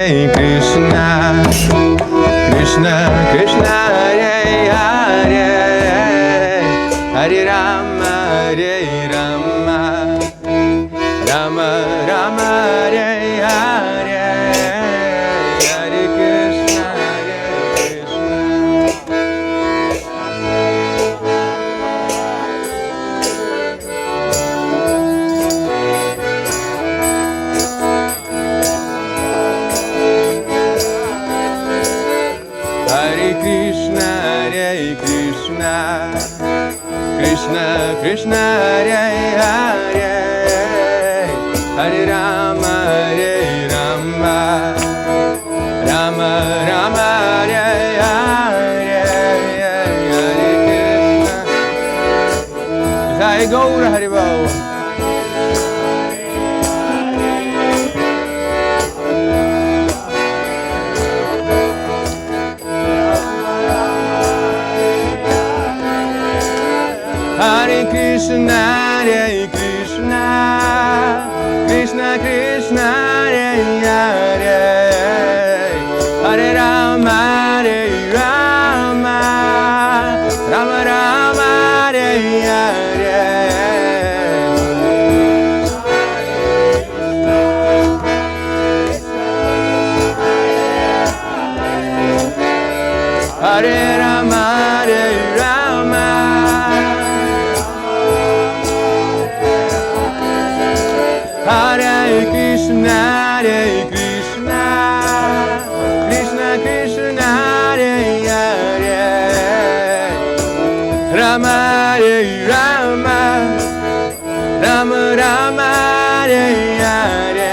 Hare Krishna, Krishna Krishna, Hare Hare, Hare Rama, Hare Rama, Rama Rama, Hare Hare, Hare Krishna, Hare Krishna. Hare Krishna, Hare Krishna, Krishna Krishna, Hare Hare, Hare Rama, Hare Rama, Rama Rama, Hare Hare, Hare Krishna. Jai Gaura Hari Bol. Hare Krishna, Hare Krishna, Krishna Krishna, Hare Hare, Hare Rama, Hare Rama, Rama Rama, Hare Hare. Hare Rama, Hare Rama, Hare Krishna, Hare Krishna, Krishna Krishna, Hare Hare, Rama, Hare Rama, Rama Rama, Hare Hare.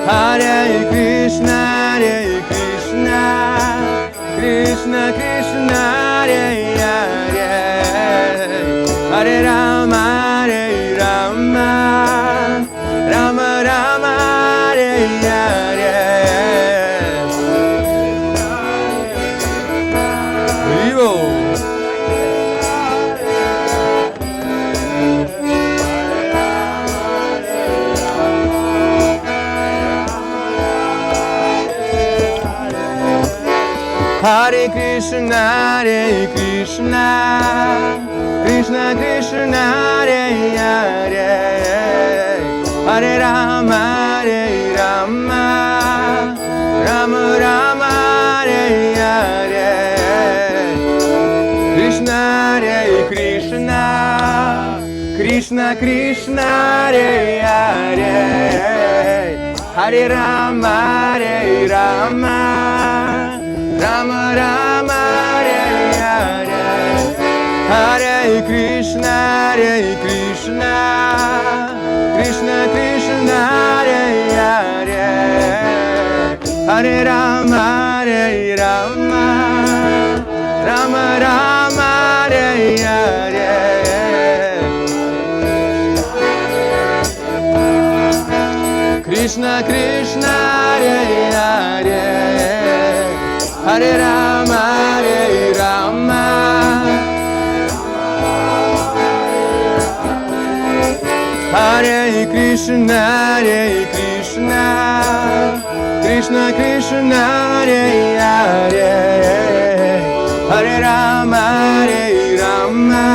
Hare Krishna, Hare Krishna, Krishna Krishna, Hare Hare, Hare Rama, Hare Rama, Rama Rama, Hare Hare. Vivo. Hare Krishna, Hare Krishna, Krishna Krishna, Hare Hare, Hare Rama, Hare Rama, Rama Rama, Hare Hare. Krishna, Hare Krishna, Krishna Krishna, Hare Hare, Hare Rama, Hare Rama, Rama Rama, Hare Hare. Hare Krishna, Hare Krishna, Krishna Krishna, Hare Hare, Hare Rama, Hare Rama, Rama Rama, Hare Hare. Krishna Krishna, Hare Hare, Hare Rama, Hare Rama, Hare Krishna, Hare Krishna, Krishna Krishna, Hare Hare, Hare Rama, Hare Rama,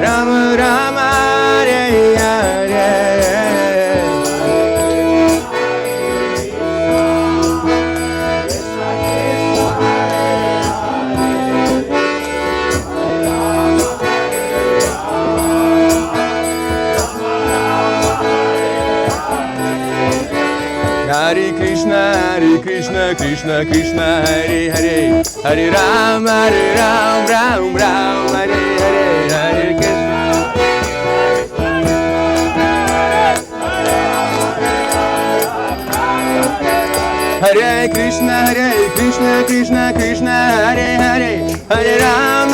Rama Rama, Hare Hare. Hare Krishna, Krishna Krishna, Hare Hare, Hare Ram, Ram Ram, Hare Hare, Hare Krishna. Hare Krishna, Krishna Krishna, Hare Hare, Hare Ram,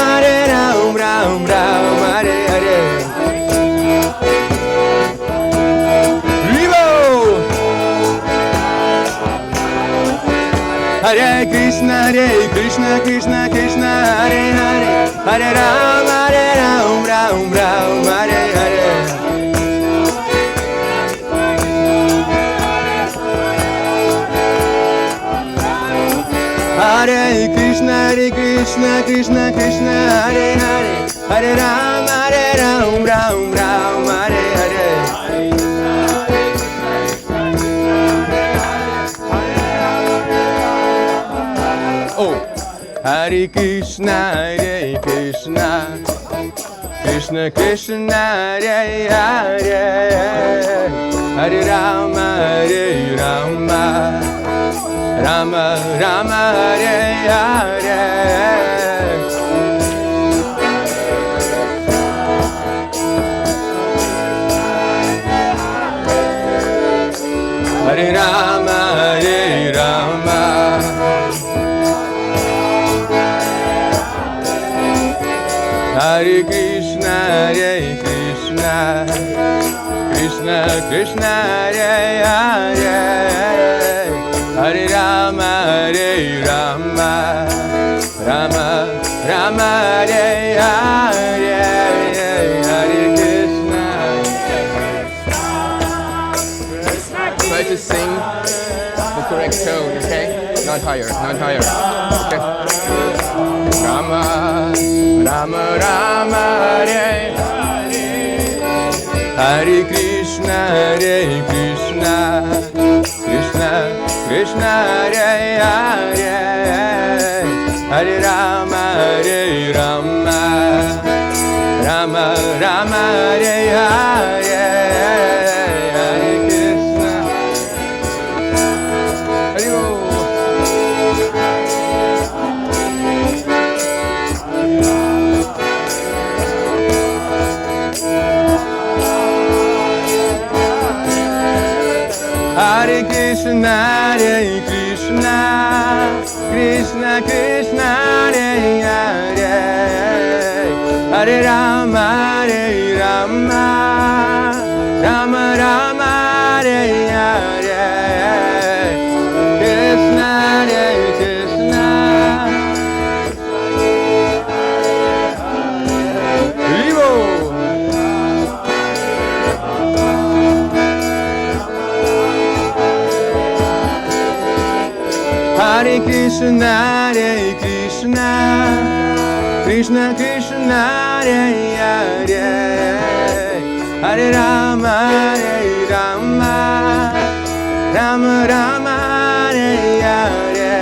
Ram Ram, Hare Hare. Vivo! Hare Krishna, Krishna Krishna, Hare Hare, Hare Ram, Ram Ram, Hare Hare. Hare Krishna, Krishna Krishna, Hare Hare, Hare Ram, Ram Ram, Hare Hare. Oh, Hare Krishna, Krishna Krishna, Hare Hare, Hare Rama, Rama Rama, Hare Hare. Hare Rama, Hare Rama. Hare Krishna, Krishna Krishna, Hare Hare, Hare Rama, Rama Rama, Hare Hare, Hare Krishna. Try to sing the correct tone, okay? Not higher, okay? Rama, Rama Rama, Hare Hare Krishna, Krishna Krishna, Hare Hare, Hare Rama, Rama Rama, Hare Hare, Hare Krishna. Hare Hare Krishna, Krishna Krishna, Hare Hare, Hare Rama, Rama Rama, Hare Hare, Krishna, Krishna. Vivo! Hare Krishna, Krishna Krishna, Hare Hare, Hare Rama, Rama Rama, Hare Hare.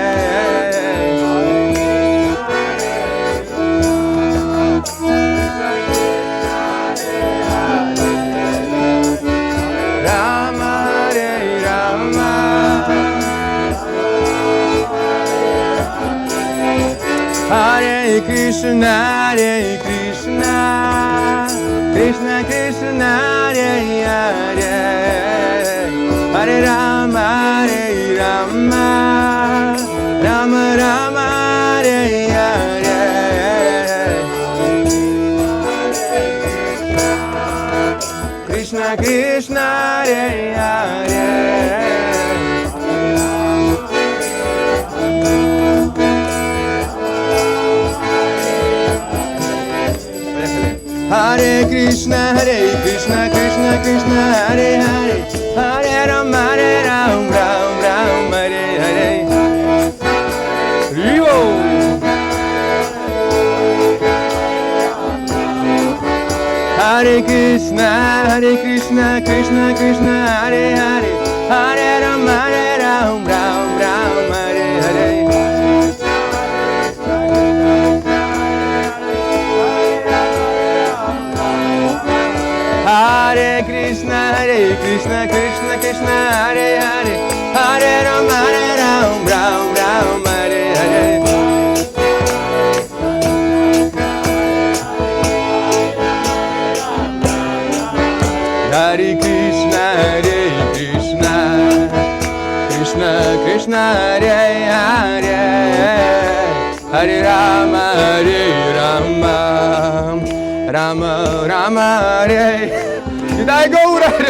Rama, Hare Rama. Hare Krishna, Krishna Krishna, Hare Hare, Hare Rama, Rama Rama, Hare Hare. Krishna Krishna, Hare Hare. Hare Krishna, Krishna Krishna, Hare Hare, Hare Rama, Ram Ram, Hare Hare. Rivo! Hare Krishna, Krishna Krishna, Hare Hare, Hare Rama, Ram Ram, Hare Hare. Hare Krishna, Krishna Krishna, Hare Hare, Hare Rama, Ram Hare Hare. Hare Krishna, Krishna Krishna, Hare Hare, Hare Rama, Rama Hare. Did I go right?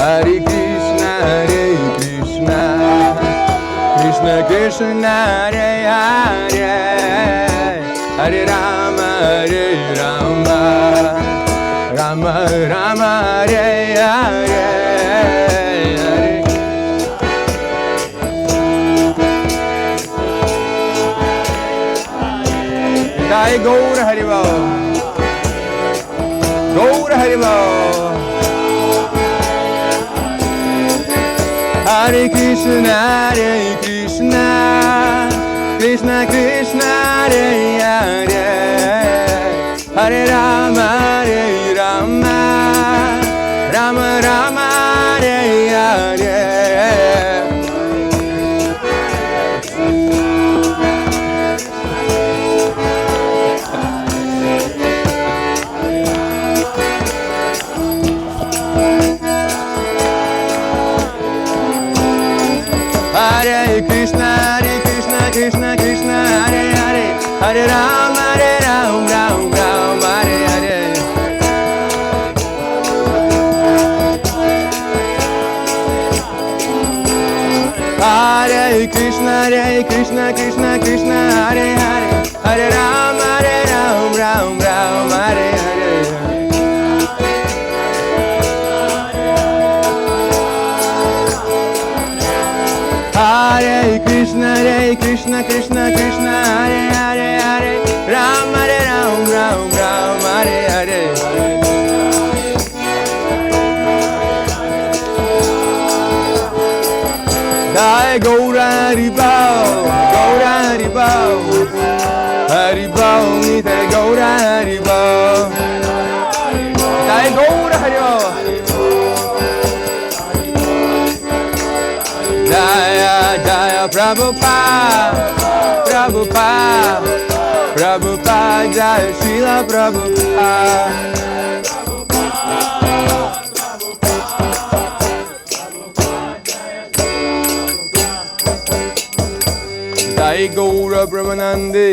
Hare Krishna, Krishna Krishna, Hare Hare, Hare Rama, Rama Rama, Hare Hare. Jai Gaur Hari Bol, Gaur Hari Bol. Hare Krishna, Krishna Krishna, Hare Hare, Hare Rama, Rama Rama, Hare Hare. Hare Krishna, Krishna Krishna, Hare Hare, Hare Rama, Ram Ram, Hare Hare. Hare Krishna, Krishna Krishna, Hare Hare, Hare Rama, Ram Ram, Hare Hare. Hare Krishna, Krishna Krishna, Hare Hare, Hare Rama, Ram Ram, Hare Hare. Jai Gaura Hari Bol, Gaura Hari Bol, Hari Bol, Nitai Gaura Hari Bol. Jai Gaura Hari Bol. Jaya Jaya Prabhupada, Prabhupada, Prabhupada, Jaya Srila Prabhupada. Jai Gaura Brahmanandi.